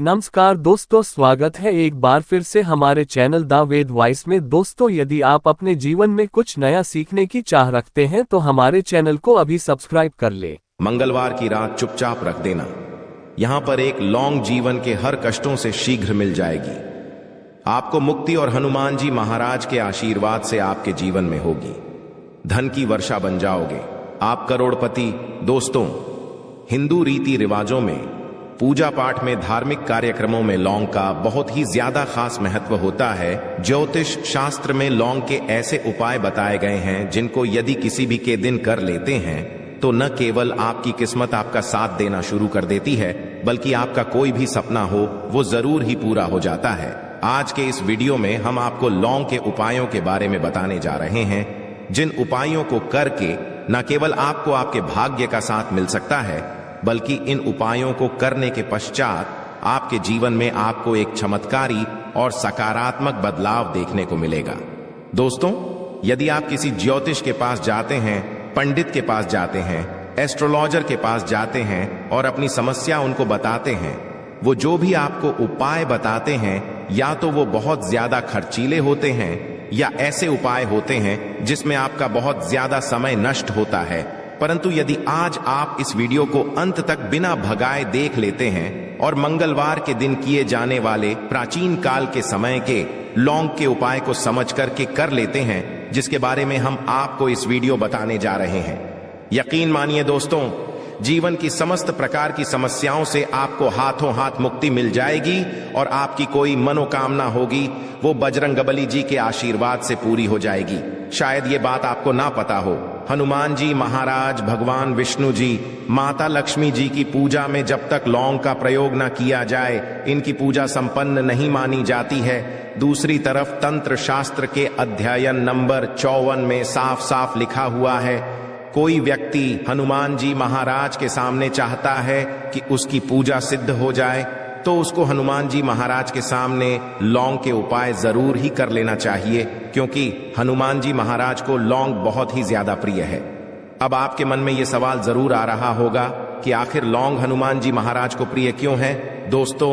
नमस्कार दोस्तों, स्वागत है एक बार फिर से हमारे चैनल द वेद वॉइस में। दोस्तों, यदि आप अपने जीवन में कुछ नया सीखने की चाह रखते हैं तो हमारे चैनल को अभी सब्सक्राइब कर ले। मंगलवार की रात चुपचाप रख देना। यहां पर एक लौंग जीवन के हर कष्टों से शीघ्र मिल जाएगी। आपको मुक्ति और हनुमान जी महाराज के आशीर्वाद से आपके जीवन में होगी। धन की वर्षा बन जाओगे, आप करोड़पति। दोस्तों, हिंदू रीति रिवाजों में, पूजा पाठ में, धार्मिक कार्यक्रमों में लौंग का बहुत ही ज्यादा खास महत्व होता है। ज्योतिष शास्त्र में लौंग के ऐसे उपाय बताए गए हैं जिनको यदि किसी भी के दिन कर लेते हैं तो न केवल आपकी किस्मत आपका साथ देना शुरू कर देती है, बल्कि आपका कोई भी सपना हो वो जरूर ही पूरा हो जाता है। आज के इस वीडियो में हम आपको लौंग के उपायों के बारे में बताने जा रहे हैं, जिन उपायों को करके न केवल आपको आपके भाग्य का साथ मिल सकता है, बल्कि इन उपायों को करने के पश्चात आपके जीवन में आपको एक चमत्कारी और सकारात्मक बदलाव देखने को मिलेगा। दोस्तों, यदि आप किसी ज्योतिष के पास जाते हैं, पंडित के पास जाते हैं, एस्ट्रोलॉजर के पास जाते हैं और अपनी समस्या उनको बताते हैं, वो जो भी आपको उपाय बताते हैं या तो वो बहुत ज्यादा खर्चीले होते हैं या ऐसे उपाय होते हैं जिसमें आपका बहुत ज्यादा समय नष्ट होता है। परंतु यदि आज आप इस वीडियो को अंत तक बिना भगाए देख लेते हैं और मंगलवार के दिन किए जाने वाले प्राचीन काल के समय के लौंग के उपाय को समझ करके कर लेते हैं, जिसके बारे में हम आपको इस वीडियो बताने जा रहे हैं, यकीन मानिए दोस्तों, जीवन की समस्त प्रकार की समस्याओं से आपको हाथों हाथ मुक्ति मिल जाएगी और आपकी कोई मनोकामना होगी वो बजरंगबली जी के आशीर्वाद से पूरी हो जाएगी। शायद ये बात आपको ना पता हो, हनुमान जी महाराज, भगवान विष्णु जी, माता लक्ष्मी जी की पूजा में जब तक लौंग का प्रयोग न किया जाए, इनकी पूजा संपन्न नहीं मानी जाती है। दूसरी तरफ तंत्र शास्त्र के अध्ययन नंबर 54 में साफ साफ लिखा हुआ है, कोई व्यक्ति हनुमान जी महाराज के सामने चाहता है कि उसकी पूजा सिद्ध हो जाए तो उसको हनुमान जी महाराज के सामने लौंग के उपाय जरूर ही कर लेना चाहिए, क्योंकि हनुमान जी महाराज को लौंग बहुत ही ज्यादा प्रिय है। अब आपके मन में यह सवाल जरूर आ रहा होगा कि आखिर लौंग हनुमान जी महाराज को प्रिय क्यों है। दोस्तों,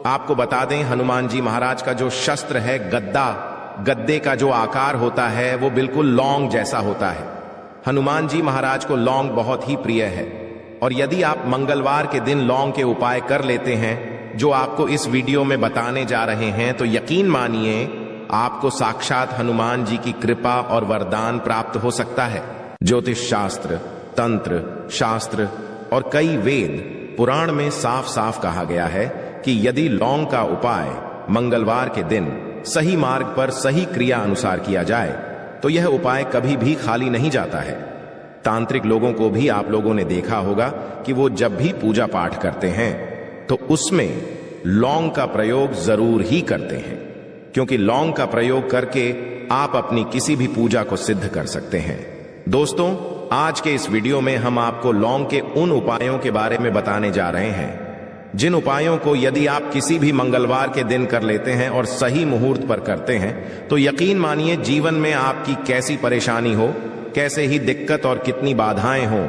आपको बता दें, हनुमान जी महाराज का जो शस्त्र है गद्दे का जो आकार होता है वो बिल्कुल लौंग जैसा होता है। हनुमान जी महाराज को लौंग बहुत ही प्रिय है और यदि आप मंगलवार के दिन लौंग के उपाय कर लेते हैं जो आपको इस वीडियो में बताने जा रहे हैं, तो यकीन मानिए आपको साक्षात हनुमान जी की कृपा और वरदान प्राप्त हो सकता है। ज्योतिष शास्त्र, तंत्र शास्त्र और कई वेद पुराण में साफ साफ कहा गया है कि यदि लौंग का उपाय मंगलवार के दिन सही मार्ग पर सही क्रिया अनुसार किया जाए तो यह उपाय कभी भी खाली नहीं जाता है। तांत्रिक लोगों को भी आप लोगों ने देखा होगा कि वो जब भी पूजा पाठ करते हैं तो उसमें लौंग का प्रयोग जरूर ही करते हैं, क्योंकि लौंग का प्रयोग करके आप अपनी किसी भी पूजा को सिद्ध कर सकते हैं। दोस्तों, आज के इस वीडियो में हम आपको लौंग के उन उपायों के बारे में बताने जा रहे हैं जिन उपायों को यदि आप किसी भी मंगलवार के दिन कर लेते हैं और सही मुहूर्त पर करते हैं तो यकीन मानिए जीवन में आपकी कैसी परेशानी हो, कैसे ही दिक्कत और कितनी बाधाएं हो,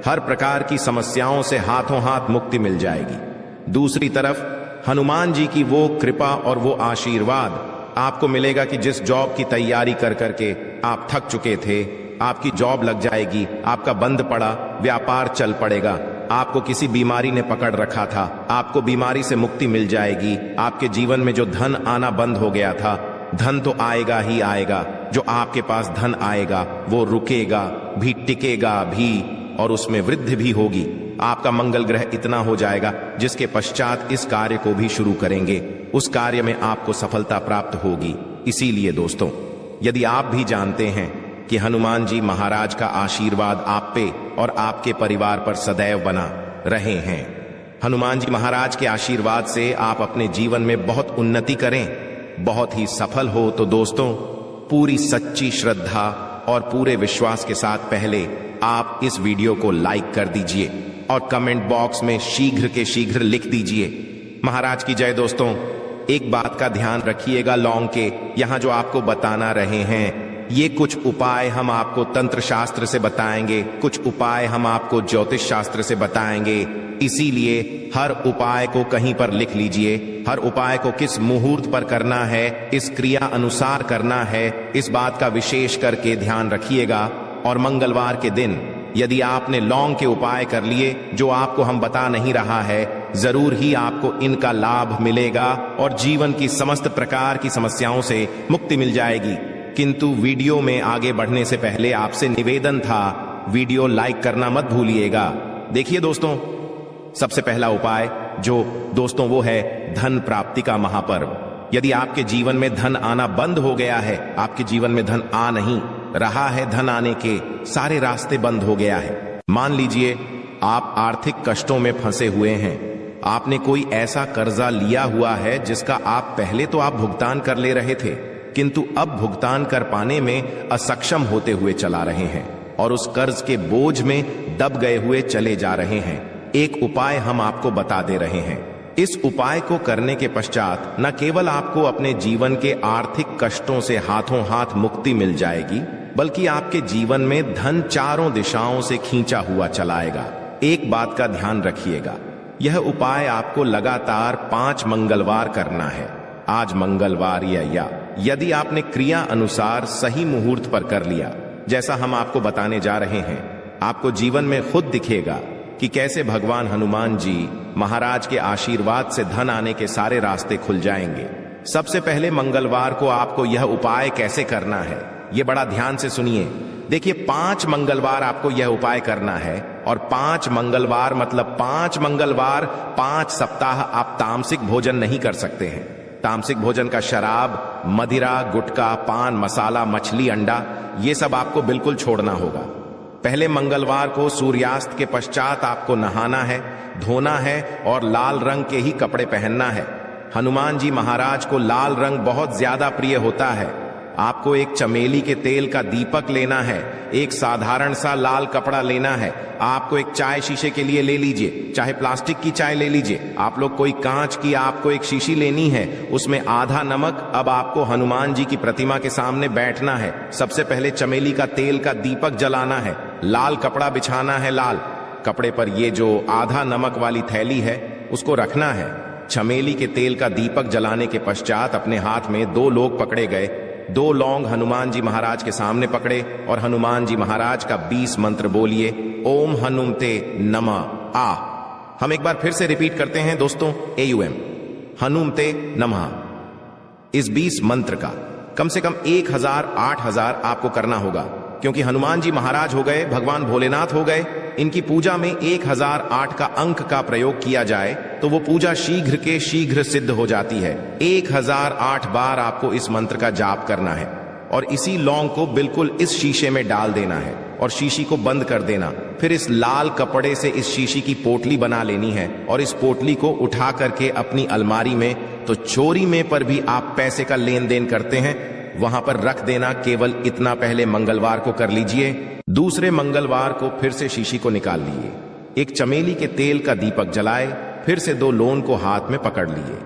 हर प्रकार की समस्याओं से हाथों हाथ मुक्ति मिल जाएगी। दूसरी तरफ हनुमान जी की वो कृपा और वो आशीर्वाद आपको मिलेगा कि जिस जॉब की तैयारी कर करके आप थक चुके थे, आपकी जॉब लग जाएगी, आपका बंद पड़ा व्यापार चल पड़ेगा, आपको किसी बीमारी ने पकड़ रखा था, आपको बीमारी से मुक्ति मिल जाएगी। आपके जीवन में जो धन आना बंद हो गया था, धन तो आएगा ही आएगा, जो आपके पास धन आएगा वो रुकेगा भी, टिकेगा भी और उसमें वृद्धि भी होगी। आपका मंगल ग्रह इतना हो जाएगा जिसके पश्चात इस कार्य को भी शुरू करेंगे, उस कार्य में आपको सफलता प्राप्त होगी। इसीलिए दोस्तों, यदि आप भी जानते हैं कि हनुमान जी महाराज का आशीर्वाद आप पे और आपके परिवार पर सदैव बना रहे हैं, हनुमान जी महाराज के आशीर्वाद से आप अपने जीवन में बहुत उन्नति करें, बहुत ही सफल हो, तो दोस्तों पूरी सच्ची श्रद्धा और पूरे विश्वास के साथ पहले आप इस वीडियो को लाइक कर दीजिए और कमेंट बॉक्स में शीघ्र के शीघ्र लिख दीजिए महाराज की जय। दोस्तों, एक बात का ध्यान रखिएगा, लौंग के यहां जो आपको बताना रहे हैं ये कुछ उपाय हम आपको तंत्र शास्त्र से बताएंगे, कुछ उपाय हम आपको ज्योतिष शास्त्र से बताएंगे। इसीलिए हर उपाय को कहीं पर लिख लीजिए। हर उपाय को किस मुहूर्त पर करना है, इस क्रिया अनुसार करना है, इस बात का विशेष करके ध्यान रखिएगा। और मंगलवार के दिन यदि आपने लौंग के उपाय कर लिए, जो आपको हम बता नहीं रहा है, जरूर ही आपको इनका लाभ मिलेगा और जीवन की समस्त प्रकार की समस्याओं से मुक्ति मिल जाएगी। किंतु वीडियो में आगे बढ़ने से पहले आपसे निवेदन था, वीडियो लाइक करना मत भूलिएगा। देखिए दोस्तों, सबसे पहला उपाय जो दोस्तों वो है धन प्राप्ति का महापर्व। यदि आपके जीवन में धन आना बंद हो गया है, आपके जीवन में धन आ नहीं रहा है, धन आने के सारे रास्ते बंद हो गया है, मान लीजिए आप आर्थिक कष्टों में फंसे हुए हैं, आपने कोई ऐसा कर्जा लिया हुआ है जिसका आप पहले तो आप भुगतान कर ले रहे थे, किंतु अब भुगतान कर पाने में असक्षम होते हुए चला रहे हैं और उस कर्ज के बोझ में दब गए हुए चले जा रहे हैं। एक उपाय हम आपको बता दे रहे हैं। इस उपाय को करने के पश्चात न केवल आपको अपने जीवन के आर्थिक कष्टों से हाथों हाथ मुक्ति मिल जाएगी, बल्कि आपके जीवन में धन चारों दिशाओं से खींचा हुआ चलाएगा। एक बात का ध्यान रखिएगा, यह उपाय आपको लगातार 5 मंगलवार करना है। आज मंगलवार या यदि आपने क्रिया अनुसार सही मुहूर्त पर कर लिया, जैसा हम आपको बताने जा रहे हैं, आपको जीवन में खुद दिखेगा कि कैसे भगवान हनुमान जी महाराज के आशीर्वाद से धन आने के सारे रास्ते खुल जाएंगे। सबसे पहले मंगलवार को आपको यह उपाय कैसे करना है, यह बड़ा ध्यान से सुनिए। देखिए, 5 मंगलवार आपको यह उपाय करना है और 5 मंगलवार मतलब 5 मंगलवार 5 सप्ताह आप तामसिक भोजन नहीं कर सकते हैं। तामसिक भोजन का शराब, मदिरा, गुटखा, पान मसाला, मछली, अंडा, ये सब आपको बिल्कुल छोड़ना होगा। पहले मंगलवार को सूर्यास्त के पश्चात आपको नहाना है, धोना है और लाल रंग के ही कपड़े पहनना है। हनुमान जी महाराज को लाल रंग बहुत ज्यादा प्रिय होता है। आपको एक चमेली के तेल का दीपक लेना है, एक साधारण सा लाल कपड़ा लेना है। आपको एक चाय शीशे के लिए ले लीजिए, चाहे प्लास्टिक की चाय ले लीजिए, आप लोग कोई कांच की आपको एक शीशी लेनी है, उसमें आधा नमक। अब आपको हनुमान जी की प्रतिमा के सामने बैठना है, सबसे पहले चमेली का तेल का दीपक जलाना है, लाल कपड़ा बिछाना है, लाल कपड़े पर ये जो आधा नमक वाली थैली है उसको रखना है। चमेली के तेल का दीपक जलाने के पश्चात अपने हाथ में 2 लोग पकड़े गए, 2 लौंग हनुमान जी महाराज के सामने पकड़े और हनुमान जी महाराज का 20 मंत्र बोलिए, ओम हनुमते नमः आ। हम एक बार फिर से रिपीट करते हैं दोस्तों, AUM हनुमते नमः। इस 20 मंत्र का कम से कम 1000 8000 आपको करना होगा, क्योंकि हनुमान जी महाराज हो गए, भगवान भोलेनाथ हो गए। इनकी पूजा में 1008 का अंक का प्रयोग किया जाए तो वो पूजा शीघ्र के शीघ्र सिद्ध हो जाती है। 1008 बार आपको इस मंत्र का जाप करना है और इसी लौंग को बिल्कुल इस शीशे में डाल देना है और शीशी को बंद कर देना। फिर इस लाल कपड़े से इस शीशी की पोटली बना लेनी है और इस पोटली को उठा करके अपनी अलमारी में, तो चोरी में पर भी आप पैसे का लेन देन करते हैं, वहां पर रख देना। केवल इतना पहले मंगलवार को कर लीजिए। दूसरे मंगलवार को फिर से शीशी को निकाल लिए, एक चमेली के तेल का दीपक जलाए, फिर से 2 लोन को हाथ में पकड़ लिए।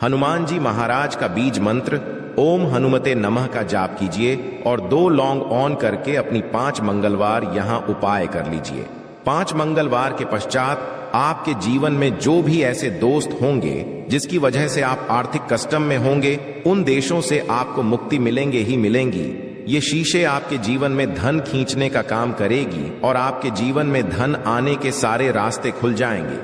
हनुमान जी महाराज का बीज मंत्र ओम हनुमते नमः का जाप कीजिए और 2 लौंग ऑन करके अपनी 5 मंगलवार यहां उपाय कर लीजिए। 5 मंगलवार के पश्चात आपके जीवन में जो भी ऐसे दोस्त होंगे जिसकी वजह से आप आर्थिक कष्टम में होंगे, उन देशों से आपको मुक्ति मिलेंगे ही मिलेंगी। ये शीशे आपके जीवन में धन खींचने का काम करेगी और आपके जीवन में धन आने के सारे रास्ते खुल जाएंगे।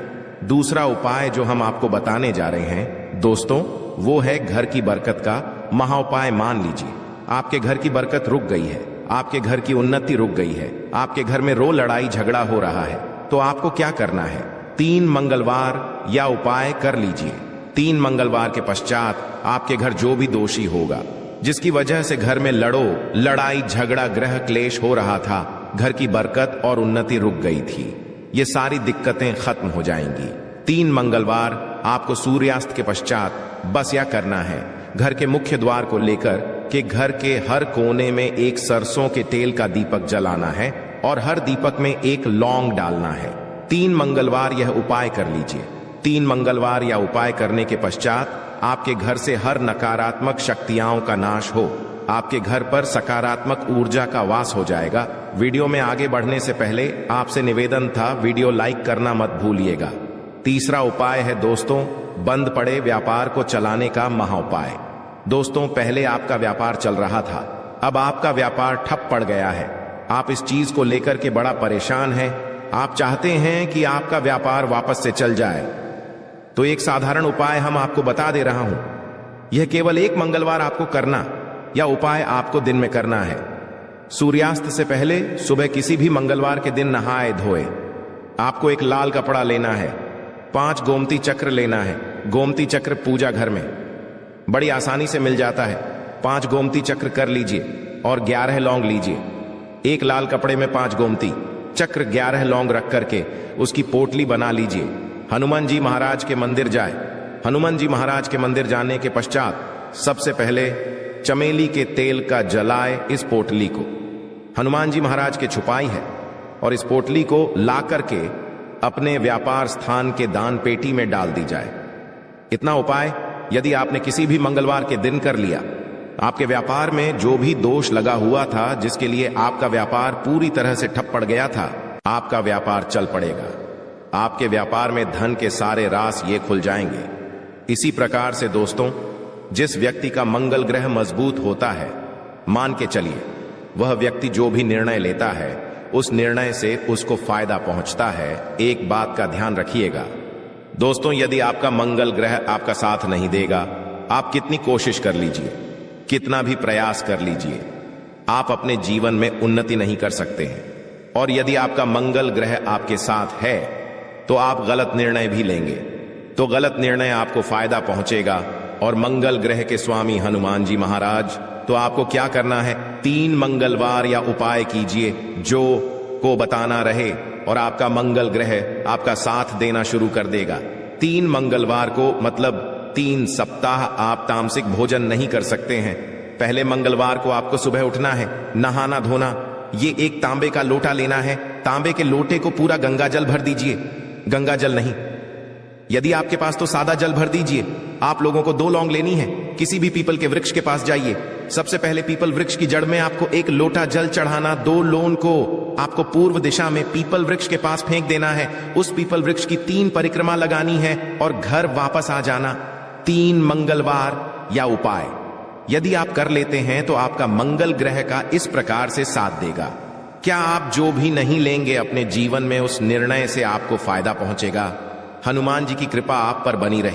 दूसरा उपाय जो हम आपको बताने जा रहे हैं दोस्तों, वो है घर की बरकत का महाउपाय। मान लीजिए आपके घर की बरकत रुक गई है, आपके घर की उन्नति रुक गई है, आपके घर में रोज लड़ाई झगड़ा हो रहा है, तो आपको क्या करना है? 3 मंगलवार या उपाय कर लीजिए। 3 मंगलवार के पश्चात आपके घर जो भी दोषी होगा, जिसकी वजह से घर में लड़ाई झगड़ा ग्रह क्लेश हो रहा था, घर की बरकत और उन्नति रुक गई थी, ये सारी दिक्कतें खत्म हो जाएंगी। 3 मंगलवार आपको सूर्यास्त के पश्चात बस यह करना है, घर के मुख्य द्वार को लेकर के घर के हर कोने में एक सरसों के तेल का दीपक जलाना है और हर दीपक में एक लौंग डालना है। 3 मंगलवार यह उपाय कर लीजिए। 3 मंगलवार या उपाय करने के पश्चात आपके घर से हर नकारात्मक शक्तियों का नाश हो, आपके घर पर सकारात्मक ऊर्जा का वास हो जाएगा। वीडियो में आगे बढ़ने से पहले आपसे निवेदन था, वीडियो लाइक करना मत भूलिएगा। तीसरा उपाय है दोस्तों, बंद पड़े व्यापार को चलाने का महाउपाय। दोस्तों, पहले आपका व्यापार चल रहा था, अब आपका व्यापार ठप पड़ गया है। आप इस चीज को लेकर के बड़ा परेशान हैं। आप चाहते हैं कि आपका व्यापार वापस से चल जाए। तो एक साधारण उपाय हम आपको बता दे रहा हूं। यह केवल एक मंगलवार आपको करना, यह उपाय आपको दिन में करना है। सूर्यास्त से पहले सुबह किसी भी मंगलवार के दिन नहाए धोए। आपको एक लाल कपड़ा लेना है, 5 गोमती चक्र लेना है। गोमती चक्र पूजा घर में बड़ी आसानी से मिल जाता है। 5 गोमती चक्र कर लीजिए और 11 लौंग लीजिए। एक लाल कपड़े में 5 गोमती चक्र 11 लौंग रख करके उसकी पोटली बना लीजिए। हनुमान जी महाराज के मंदिर जाए। हनुमान जी महाराज के मंदिर जाने के पश्चात सबसे पहले चमेली के तेल का जलाए इस पोटली को हनुमान जी महाराज के छुपाई है और इस पोटली को ला करके अपने व्यापार स्थान के दान पेटी में डाल दी जाए। इतना उपाय यदि आपने किसी भी मंगलवार के दिन कर लिया, आपके व्यापार में जो भी दोष लगा हुआ था, जिसके लिए आपका व्यापार पूरी तरह से ठप पड़ गया था, आपका व्यापार चल पड़ेगा। आपके व्यापार में धन के सारे रास ये खुल जाएंगे। इसी प्रकार से दोस्तों, जिस व्यक्ति का मंगल ग्रह मजबूत होता है, मान के चलिए वह व्यक्ति जो भी निर्णय लेता है उस निर्णय से उसको फायदा पहुंचता है। एक बात का ध्यान रखिएगा दोस्तों, यदि आपका मंगल ग्रह आपका साथ नहीं देगा, आप कितनी कोशिश कर लीजिए, कितना भी प्रयास कर लीजिए, आप अपने जीवन में उन्नति नहीं कर सकते हैं। और यदि आपका मंगल ग्रह आपके साथ है तो आप गलत निर्णय भी लेंगे तो गलत निर्णय आपको फायदा पहुंचेगा। और मंगल ग्रह के स्वामी हनुमान जी महाराज, तो आपको क्या करना है, 3 मंगलवार या उपाय कीजिए जो को बताना रहे और आपका मंगल ग्रह आपका साथ देना शुरू कर देगा। 3 मंगलवार को मतलब 3 सप्ताह आप तामसिक भोजन नहीं कर सकते हैं। पहले मंगलवार को आपको सुबह उठना है, नहाना धोना, ये एक तांबे का लोटा लेना है। तांबे के लोटे को पूरा गंगा जल भर दीजिए। गंगा जल नहीं, यदि आपके पास तो सादा जल भर दीजिए। आप लोगों को 2 लौंग लेनी है। किसी भी पीपल के वृक्ष के पास जाइए। सबसे पहले पीपल वृक्ष की जड़ में आपको 1 लोटा जल चढ़ाना। 2 लौंग को आपको पूर्व दिशा में पीपल वृक्ष के पास फेंक देना है। उस पीपल वृक्ष की 3 परिक्रमा लगानी है और घर वापस आ जाना। 3 मंगलवार या उपाय यदि आप कर लेते हैं तो आपका मंगल ग्रह का इस प्रकार से साथ देगा। क्या आप जो भी नहीं लेंगे अपने जीवन में, उस निर्णय से आपको फायदा पहुंचेगा। हनुमान जी की कृपा आप पर बनी रहे।